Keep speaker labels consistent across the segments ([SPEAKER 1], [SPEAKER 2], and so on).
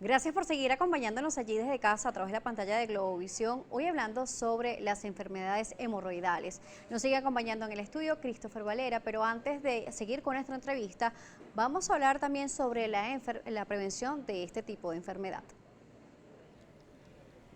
[SPEAKER 1] Gracias por seguir acompañándonos allí desde casa a través de la pantalla de Globovisión. Hoy hablando sobre las enfermedades hemorroidales. Nos sigue acompañando en el estudio Christopher Valera, pero antes de seguir con nuestra entrevista, vamos a hablar también sobre la prevención de este tipo de enfermedad.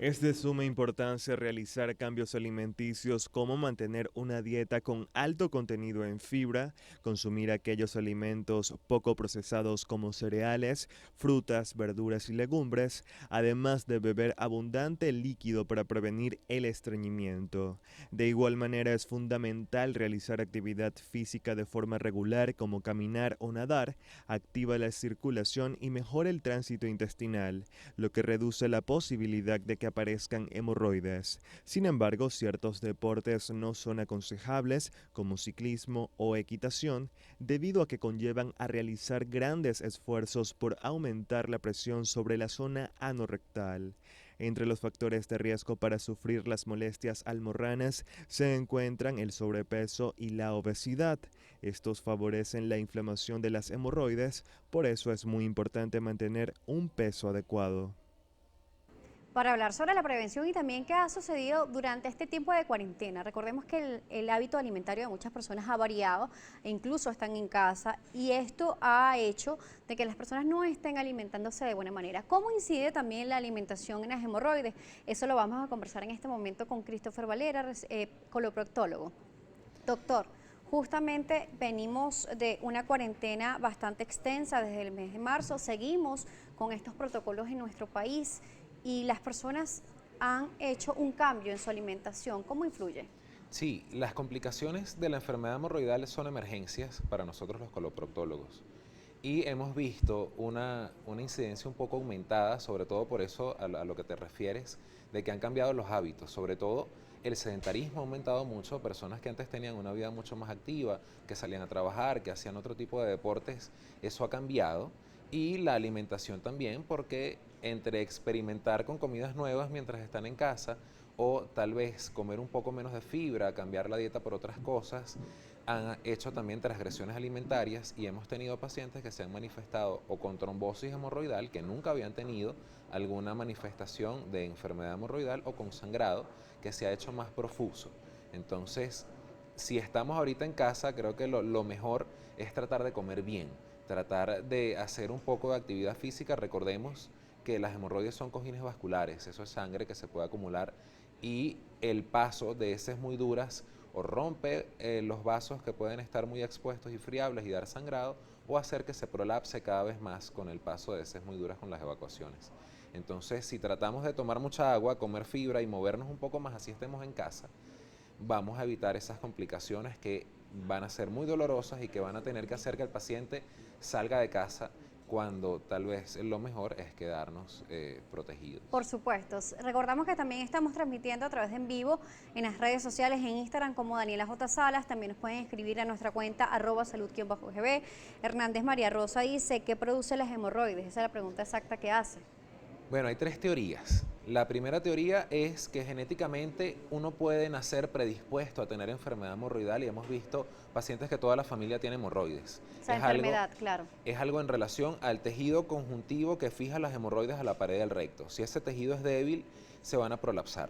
[SPEAKER 2] Es de suma importancia realizar cambios alimenticios como mantener una dieta con alto contenido en fibra, consumir aquellos alimentos poco procesados como cereales, frutas, verduras y legumbres, además de beber abundante líquido para prevenir el estreñimiento. De igual manera es fundamental realizar actividad física de forma regular como caminar o nadar, activa la circulación y mejora el tránsito intestinal, lo que reduce la posibilidad de que aparezcan hemorroides. Sin embargo, ciertos deportes no son aconsejables, como ciclismo o equitación, debido a que conllevan a realizar grandes esfuerzos por aumentar la presión sobre la zona anorrectal. Entre los factores de riesgo para sufrir las molestias almorranas se encuentran el sobrepeso y la obesidad. Estos favorecen la inflamación de las hemorroides, por eso es muy importante mantener un peso adecuado.
[SPEAKER 1] Para hablar sobre la prevención y también qué ha sucedido durante este tiempo de cuarentena. Recordemos que el hábito alimentario de muchas personas ha variado e incluso están en casa y esto ha hecho de que las personas no estén alimentándose de buena manera. ¿Cómo incide también la alimentación en las hemorroides? Eso lo vamos a conversar en este momento con Christopher Valera, coloproctólogo. Doctor, justamente venimos de una cuarentena bastante extensa desde el mes de marzo, seguimos con estos protocolos en nuestro país y las personas han hecho un cambio en su alimentación. ¿Cómo influye?
[SPEAKER 3] Sí, las complicaciones de la enfermedad hemorroidal son emergencias para nosotros los coloproctólogos. Y hemos visto una incidencia un poco aumentada, sobre todo por eso a lo que te refieres, de que han cambiado los hábitos, sobre todo el sedentarismo ha aumentado mucho, personas que antes tenían una vida mucho más activa, que salían a trabajar, que hacían otro tipo de deportes, eso ha cambiado. Y la alimentación también, porque entre experimentar con comidas nuevas mientras están en casa o tal vez comer un poco menos de fibra, cambiar la dieta por otras cosas, han hecho también transgresiones alimentarias y hemos tenido pacientes que se han manifestado o con trombosis hemorroidal, que nunca habían tenido alguna manifestación de enfermedad hemorroidal, o con sangrado que se ha hecho más profuso. Entonces, si estamos ahorita en casa, creo que lo mejor es tratar de comer bien, tratar de hacer un poco de actividad física. Recordemos que las hemorroides son cojines vasculares, eso es sangre que se puede acumular, y el paso de heces muy duras o rompe los vasos que pueden estar muy expuestos y friables y dar sangrado, o hacer que se prolapse cada vez más con el paso de heces muy duras con las evacuaciones. Entonces, si tratamos de tomar mucha agua, comer fibra y movernos un poco más, así estemos en casa, vamos a evitar esas complicaciones que van a ser muy dolorosas y que van a tener que hacer que el paciente salga de casa, cuando tal vez lo mejor es quedarnos
[SPEAKER 1] Por
[SPEAKER 3] protegidos.
[SPEAKER 1] supuesto. Recordamos que también estamos transmitiendo a través de en vivo en las redes sociales, en Instagram como Daniela J. Salas. También nos pueden escribir a nuestra cuenta @salud_gb. Hernández María Rosa dice, ¿qué produce las hemorroides? Esa es la pregunta exacta que hace.
[SPEAKER 3] Bueno, hay tres teorías. La primera teoría es que genéticamente uno puede nacer predispuesto a tener enfermedad hemorroidal, y hemos visto pacientes que toda la familia tiene hemorroides.
[SPEAKER 1] Esa
[SPEAKER 3] Es algo,
[SPEAKER 1] enfermedad, claro.
[SPEAKER 3] es algo en relación al tejido conjuntivo que fija las hemorroides a la pared del recto. Si ese tejido es débil, se van a prolapsar.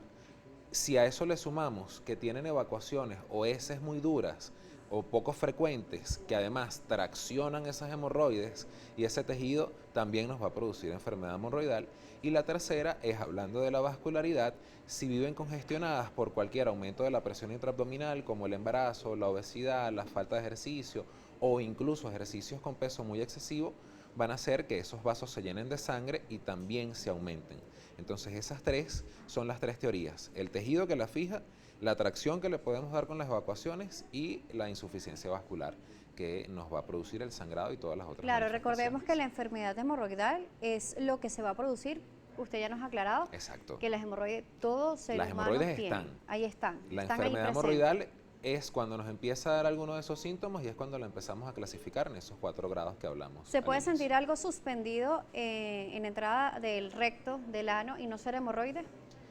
[SPEAKER 3] Si a eso le sumamos que tienen evacuaciones o heces muy duras o poco frecuentes, que además traccionan esas hemorroides, y ese tejido también nos va a producir enfermedad hemorroidal. Y la tercera es, hablando de la vascularidad, si viven congestionadas por cualquier aumento de la presión intraabdominal, como el embarazo, la obesidad, la falta de ejercicio o incluso ejercicios con peso muy excesivo, van a hacer que esos vasos se llenen de sangre y también se aumenten. Entonces, esas tres son las tres teorías: el tejido que la fija, la tracción que le podemos dar con las evacuaciones y la insuficiencia vascular, que nos va a producir el sangrado y todas las otras
[SPEAKER 1] Claro, recordemos que la
[SPEAKER 3] manifestaciones.
[SPEAKER 1] enfermedad hemorroidal es lo que se va a producir. Usted ya nos ha aclarado
[SPEAKER 3] Exacto.
[SPEAKER 1] que las hemorroides todo ser
[SPEAKER 3] Las
[SPEAKER 1] humano
[SPEAKER 3] hemorroides
[SPEAKER 1] tiene.
[SPEAKER 3] están.
[SPEAKER 1] Ahí están,
[SPEAKER 3] La
[SPEAKER 1] están ahí
[SPEAKER 3] enfermedad
[SPEAKER 1] presentes.
[SPEAKER 3] hemorroidal es cuando nos empieza a dar alguno de esos síntomas, y es cuando la empezamos a clasificar en esos 4 grados que hablamos
[SPEAKER 1] ¿Se
[SPEAKER 3] al
[SPEAKER 1] puede sentir
[SPEAKER 3] inicio.
[SPEAKER 1] algo suspendido en la entrada del recto, del ano y no ser hemorroide?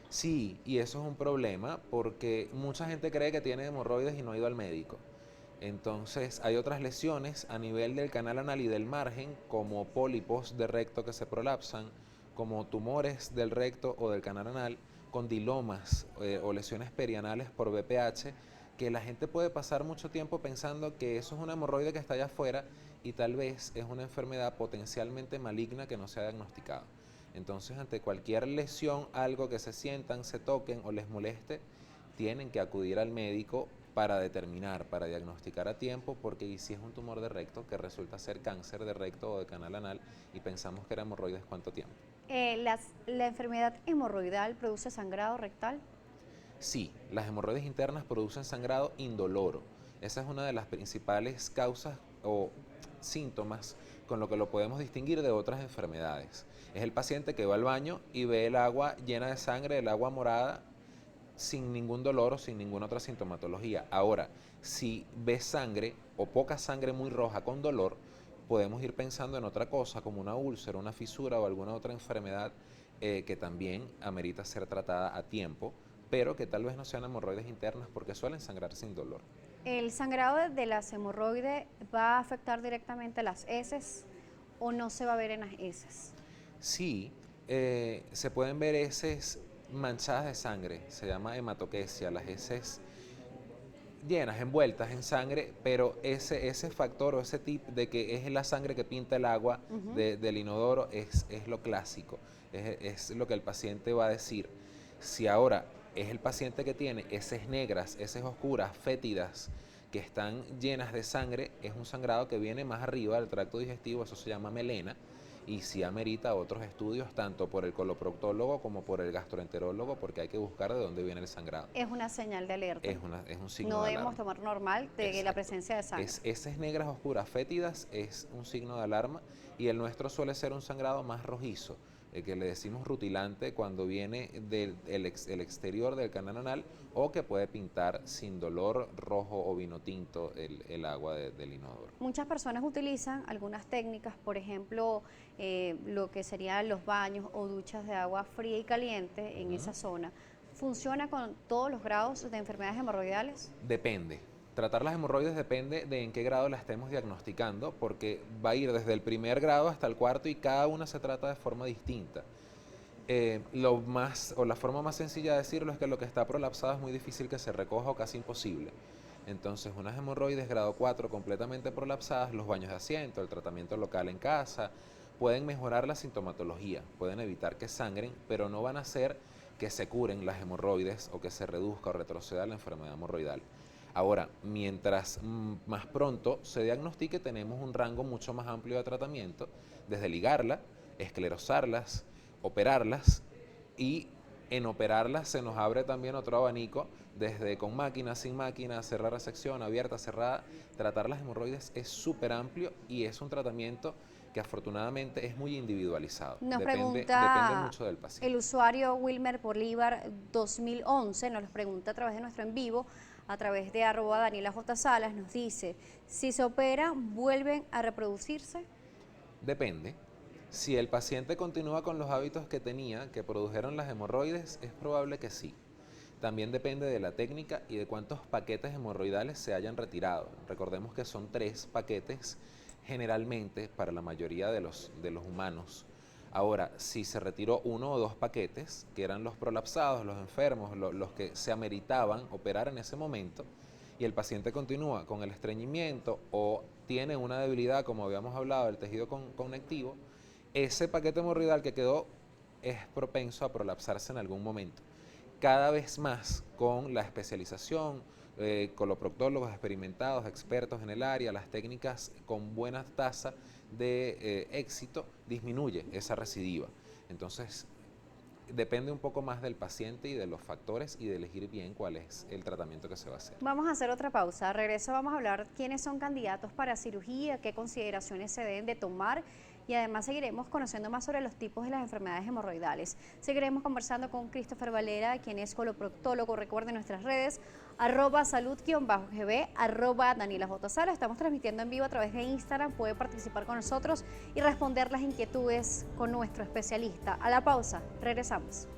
[SPEAKER 3] Sí, y eso es un problema porque mucha gente cree que tiene hemorroides y no ha ido al médico. Entonces, hay otras lesiones a nivel del canal anal y del margen, como pólipos de recto que se prolapsan, como tumores del recto o del canal anal, condilomas o lesiones perianales por BPH, que la gente puede pasar mucho tiempo pensando que eso es una hemorroide que está allá afuera y tal vez es una enfermedad potencialmente maligna que no se ha diagnosticado. Entonces, ante cualquier lesión, algo que se sientan, se toquen o les moleste, tienen que acudir al médico para determinar, para diagnosticar a tiempo, porque si es un tumor de recto que resulta ser cáncer de recto o de canal anal y pensamos que era hemorroides, ¿cuánto tiempo?
[SPEAKER 1] ¿La enfermedad hemorroidal produce sangrado rectal?
[SPEAKER 3] Sí, las hemorroides internas producen sangrado indoloro. Esa es una de las principales causas o síntomas con lo que lo podemos distinguir de otras enfermedades. Es el paciente que va al baño y ve el agua llena de sangre, el agua morada, sin ningún dolor o sin ninguna otra sintomatología. Ahora, si ves sangre o poca sangre muy roja con dolor, podemos ir pensando en otra cosa como una úlcera, una fisura o alguna otra enfermedad que también amerita ser tratada a tiempo, pero que tal vez no sean hemorroides internas porque suelen sangrar sin dolor.
[SPEAKER 1] ¿El sangrado de las hemorroides va a afectar directamente a las heces o no se va a ver en las heces?
[SPEAKER 3] Sí, se pueden ver heces manchadas de sangre, se llama hematoquesia, las heces llenas, envueltas en sangre, pero ese factor o ese tip de que es la sangre que pinta el agua del inodoro es lo clásico, es lo que el paciente va a decir. Si ahora es el paciente que tiene heces negras, heces oscuras, fétidas, que están llenas de sangre, es un sangrado que viene más arriba del tracto digestivo, eso se llama melena, y sí amerita otros estudios, tanto por el coloproctólogo como por el gastroenterólogo, porque hay que buscar de dónde viene el sangrado.
[SPEAKER 1] Es una señal de alerta.
[SPEAKER 3] Es un signo
[SPEAKER 1] No
[SPEAKER 3] de
[SPEAKER 1] debemos
[SPEAKER 3] alarma.
[SPEAKER 1] tomar normal de la
[SPEAKER 3] Exacto.
[SPEAKER 1] presencia de sangre.
[SPEAKER 3] Heces negras oscuras fétidas es un signo de alarma y el nuestro suele ser un sangrado más rojizo, que le decimos rutilante cuando viene del el exterior del canal anal o que puede pintar sin dolor rojo o vino tinto el agua del inodoro.
[SPEAKER 1] Muchas personas utilizan algunas técnicas, por ejemplo, lo que serían los baños o duchas de agua fría y caliente en esa zona. ¿Funciona con todos los grados de enfermedades hemorroidales?
[SPEAKER 3] Depende. Tratar las hemorroides depende de en qué grado la estemos diagnosticando, porque va a ir desde el primer grado hasta el cuarto y cada una se trata de forma distinta. La forma más sencilla de decirlo es que lo que está prolapsado es muy difícil que se recoja o casi imposible. Entonces, unas hemorroides grado 4 completamente prolapsadas, los baños de asiento, el tratamiento local en casa, pueden mejorar la sintomatología, pueden evitar que sangren, pero no van a hacer que se curen las hemorroides o que se reduzca o retroceda la enfermedad hemorroidal. Ahora, mientras más pronto se diagnostique, tenemos un rango mucho más amplio de tratamiento, desde ligarla, esclerosarlas, operarlas, y en operarlas se nos abre también otro abanico, desde con máquina, sin máquina, cerrar resección, abierta, cerrada. Tratar las hemorroides es súper amplio y es un tratamiento que afortunadamente es muy individualizado.
[SPEAKER 1] Nos
[SPEAKER 3] Depende
[SPEAKER 1] pregunta
[SPEAKER 3] mucho del paciente.
[SPEAKER 1] el usuario Wilmer Bolívar 2011, nos lo pregunta a través de nuestro en vivo, a través de @DanielaJSalas, nos dice, si se opera, ¿vuelven a reproducirse?
[SPEAKER 3] Depende. Si el paciente continúa con los hábitos que tenía, que produjeron las hemorroides, es probable que sí. También depende de la técnica y de cuántos paquetes hemorroidales se hayan retirado. Recordemos que son 3 paquetes generalmente para la mayoría de los humanos. Ahora, si se retiró 1 o 2 paquetes, que eran los prolapsados, los enfermos, los que se ameritaban operar en ese momento, y el paciente continúa con el estreñimiento o tiene una debilidad, como habíamos hablado, del tejido conectivo, ese paquete hemorroidal que quedó es propenso a prolapsarse en algún momento. Cada vez más con la especialización, coloproctólogos experimentados, expertos en el área, las técnicas con buena tasa de éxito, disminuye esa recidiva. Entonces, depende un poco más del paciente y de los factores y de elegir bien cuál es el tratamiento que se va a hacer.
[SPEAKER 1] Vamos a hacer otra pausa. Regreso, vamos a hablar quiénes son candidatos para cirugía, qué consideraciones se deben de tomar y además seguiremos conociendo más sobre los tipos de las enfermedades hemorroidales. Seguiremos conversando con Christopher Valera, quien es coloproctólogo. Recuerden nuestras redes, @salud_gb, @DanielaJSalas. Estamos transmitiendo en vivo a través de Instagram. Puede participar con nosotros y responder las inquietudes con nuestro especialista. A la pausa, regresamos.